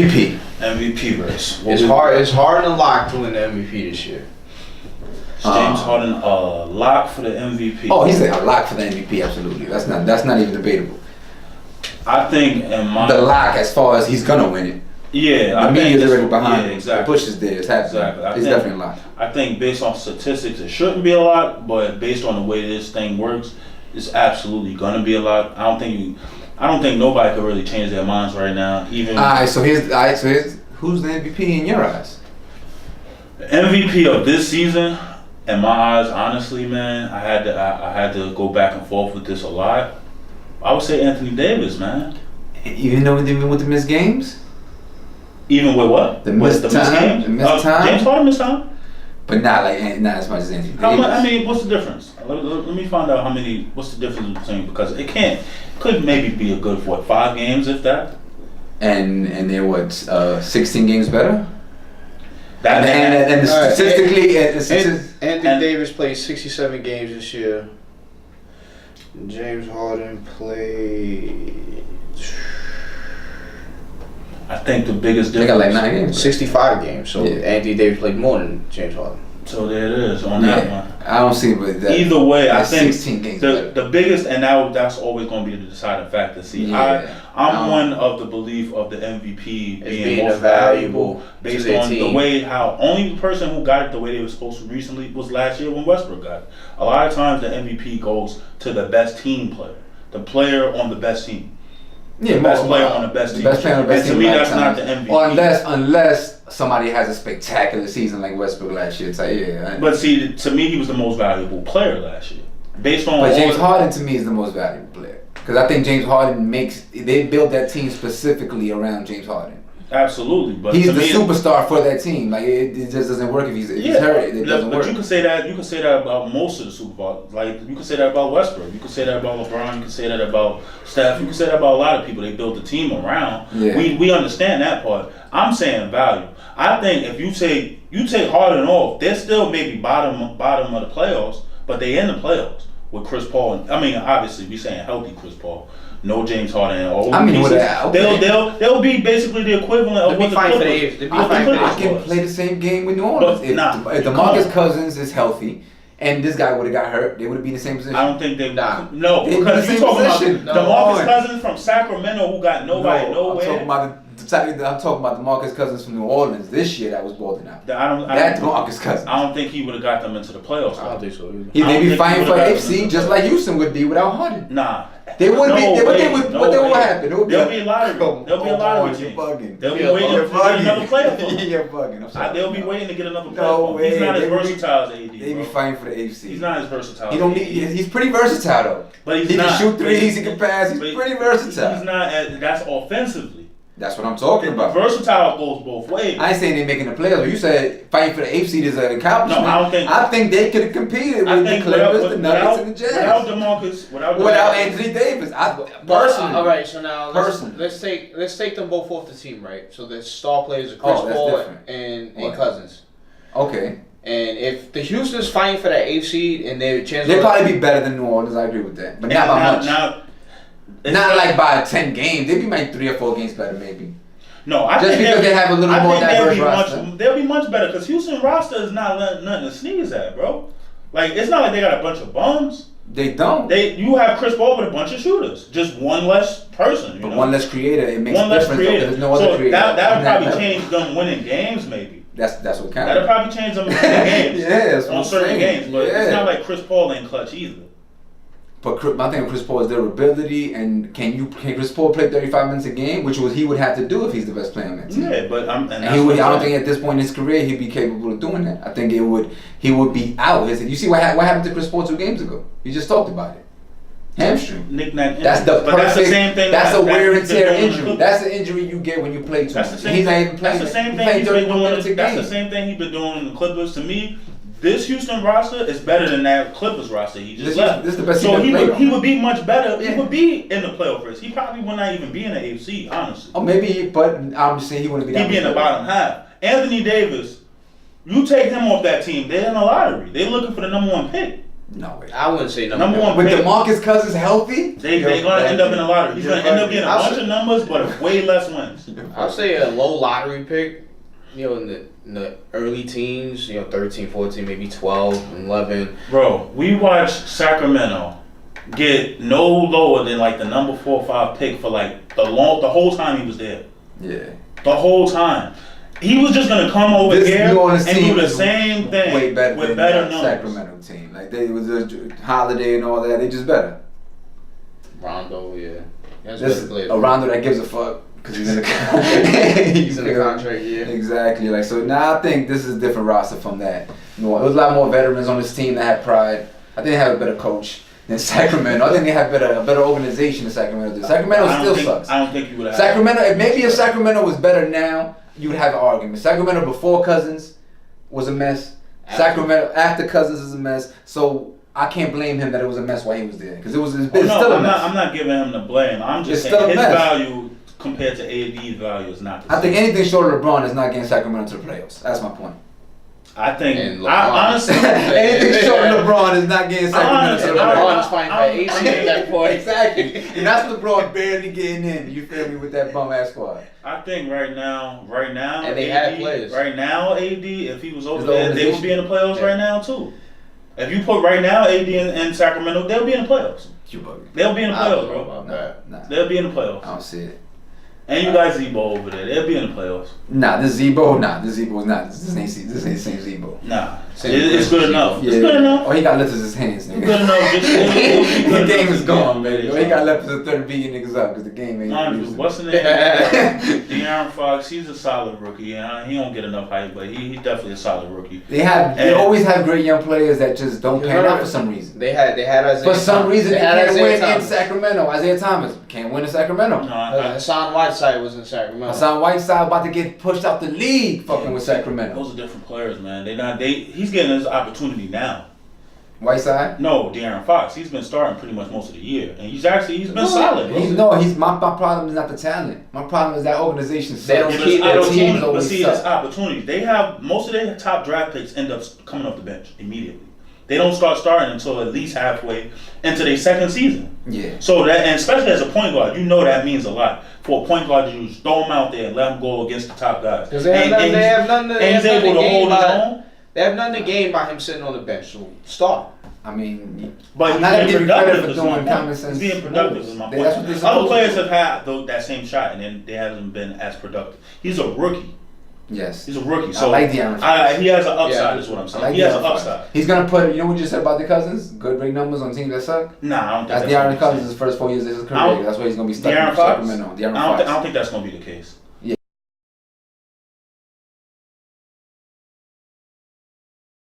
MVP. MVP race. It's hard. It's hard to lock to win the MVP this year. James Harden lock for the MVP. Oh, he's a lock for the MVP. Absolutely. That's not even debatable. I think in my the lock as far as he's gonna win it. Yeah, the media's already behind him. Exactly. The push is there. It's happening. Exactly. It's definitely a lock. I think based on statistics, it shouldn't be a lot, but based on the way this thing works, it's absolutely gonna be a lot. I don't think nobody could really change their minds right now. Even So here's who's the MVP in your eyes? The MVP of this season, in my eyes, honestly, man, I had to go back and forth with this a lot. I would say Anthony Davis, man. Even with the missed games? Even with what? The missed time? The missed time? James Harden missed time? But not as much as Anthony Davis. I mean, what's the difference? Let me find out what's the difference between, because could maybe be a good, 5 games, if that? And they're 16 games better? And statistically, Anthony Davis played 67 games this year. James Harden played. I think the biggest difference. They got like 9 games. 65 games. So Anthony Davis played more than James Harden. So there it is on that one. I don't see, but either way, I think 16 games the biggest, and that's always going to be the deciding factor. See, I'm one of the belief of the MVP being most valuable based on the way how only the person who got it the way they were supposed to recently was last year when Westbrook got it. A lot of times the MVP goes to the best team player, the player on the best team. Yeah, best player on the best team. Best player on the best team. To me, that's not the MVP. Or unless somebody has a spectacular season like Westbrook last year. But see, to me, he was the most valuable player last year. Based on. But James Harden to me is the most valuable player because I think James Harden they built that team specifically around James Harden. Absolutely, but he's the superstar for that team. Like it just doesn't work if he's hurt. It doesn't work. But you can say that about most of the superstars. Like you can say that about Westbrook. You can say that about LeBron. You can say that about Steph. You can say that about a lot of people. They built the team around. Yeah. We understand that part. I'm saying value. I think if you take Harden off, they're still maybe bottom of the playoffs, but they in the playoffs with Chris Paul. I mean, obviously we saying healthy Chris Paul. No James Harden and all pieces. They'll be basically the equivalent of what the Clippers. I can play the same game with New Orleans. If DeMarcus Cousins is healthy and this guy would have got hurt, they would be in the same position. I don't think they would. No, because you're talking about DeMarcus Cousins from Sacramento who got nowhere. I'm talking about DeMarcus Cousins from New Orleans this year that was balling out. DeMarcus Cousins. I don't think he would have got them into the playoffs. I don't think so either. They'd be fighting for AFC just like Houston would be without Harden. Nah. They would be. What would happen? There'll be a lottery. There'll be a lottery. You're bugging. They'll be waiting to get another player for him. You're bugging. I'm sorry. They'll be waiting to get another player for him. He's not as versatile as AD. They be fighting for the AFC. He's not as versatile. He don't need. He's pretty versatile though. But he can shoot threes. He can pass. He's pretty versatile. He's not. That's offensively. That's what I'm talking about. Versatile goes both ways. I ain't saying they're making the playoffs, but you said fighting for the AFC is an accomplishment. No, I don't think. I think they could have competed with the Clippers, the Nuggets, and the Jazz. Without Anthony Davis, personally. All right, so now let's take them both off the team, right? So the star players are Chris Paul and Cousins. Okay. And if the Houston's fighting for that AFC and their chance, they'd probably be better than New Orleans. I agree with that, but not by much. Not like by 10 games. They'd be like 3 or 4 games better, maybe. No, I just think because they have a little more diverse roster. They'll be much better because Houston roster is not nothing to sneeze at, bro. Like it's not like they got a bunch of bums. They don't. You have Chris Paul with a bunch of shooters, just one less person. But one less creator. It makes one a difference. There's no other creator. That would probably change them winning games, maybe. That's what counts. That'll probably change them winning games. Yes, on certain games, but it's not like Chris Paul ain't clutch either. But my thing with Chris Paul is durability, and can Chris Paul play 35 minutes a game, which he would have to do if he's the best player on that team. Yeah, but I don't think at this point in his career he'd be capable of doing that. I think he would be out. You see what happened to Chris Paul 2 games ago? You just talked about it. Hamstring. That's the perfect. That's the same thing. That's a wear and tear injury. That's the injury you get when you play too much. He's not even playing. That's the same thing he's been doing. That's the same thing he's been doing in the Clippers. To me, this Houston roster is better than that Clippers roster he just left. This is the best. So he would be much better. Yeah. He would be in the playoff race. He probably would not even be in the AFC, honestly. Oh, maybe, but I'm just saying he wouldn't be. He'd be in the bottom half. Anthony Davis, you take him off that team, they're in the lottery. They're looking for the number 1 pick. No way. I wouldn't say number one. With DeMarcus Cousins healthy, they're gonna end up in a lottery. He's gonna end up getting a bunch of numbers, but way less wins. I'll say a low lottery pick. In the early teens, 13, 14, maybe 12, 11. Bro, we watched Sacramento get no lower than like the number 4 or 5 pick for like the whole time he was there. Yeah. The whole time. He was just gonna come over here and do the same thing way better with than better numbers. numbers. Sacramento team, like they was a Holiday and all that. They just better. Rondo, yeah. This a Rondo that gives a fuck because he's in the he's in the contract, yeah. Exactly. Like so now, I think this is a different roster from that. It was a lot more veterans on this team that had pride. I think they have a better coach than Sacramento. I think they have a better organization than Sacramento did. Sacramento still sucks. I don't think you would have. Sacramento. If Sacramento was better now, you would have an argument. Sacramento before Cousins was a mess. Sacramento after Cousins is a mess. So I can't blame him that it was a mess while he was there because it's still a mess. I'm not giving him the blame. I'm just saying his value compared to AD's value is not the same. I think anything short of LeBron is not getting Sacramento to the playoffs. That's my point. I think honestly, anything short of LeBron is not getting Sacramento to the playoffs. LeBron's fighting for AC at that point. Exactly. And that's LeBron barely getting in. You feel me with that bum ass squad. I think right now, and they have players. Right now, AD, if he was over there, they would be in the playoffs right now too. If you put right now AD in Sacramento, they'll be in the playoffs. They'll be in the playoffs, bro. Nah. They'll be in the playoffs. I don't see it. And you got Zebo over there. They'll be in the playoffs. This Zebo is not. This ain't the same Zebo. Nah. It's good enough. Yeah. It's good enough. Oh, he got left as his hands, nigga. It's good enough. The game is gone, baby. He got left as a third beating niggas up because the game ain't. What's the name? De'Aaron Fox. He's a solid rookie. And he don't get enough hype, but he definitely a solid rookie. They always have great young players that just don't pan out for some reason. They had Isaiah. For some reason, they can't win Thomas. in Sacramento. Isaiah Thomas can't win in Sacramento. Hassan Whiteside was in Sacramento. Hassan Whiteside about to get pushed out the league, fucking with Sacramento. Those are different players, man. He's getting his opportunity now. Whiteside? No, De'Aaron Fox. He's been starting pretty much most of the year, and he's been solid. My problem is not the talent. My problem is that organization. They don't keep their teams But see, it's opportunity. They have most of their top draft picks end up coming off the bench immediately. They don't start starting until at least halfway into their second season. Yeah. So that, and especially as a point guard, that means a lot for a point guard to just throw him out there and let him go against the top guys. Because they have nothing to gain by They have nothing to gain by him sitting on the bench. So start. I mean, but he's being productive. He's being productive is my point. Other players have had that same shot and then they haven't been as productive. He's a rookie. Yes. He's a rookie. So I like De'Aaron. he has an upside, is what I'm saying. He has an upside. He's going to put, you know what you just said about the Cousins? Good big numbers on teams that suck? Nah, I don't think that's De'Aaron Cousins' first 4 years of his career. That's why he's going to be stuck in Sacramento. I don't think that's going to be the case.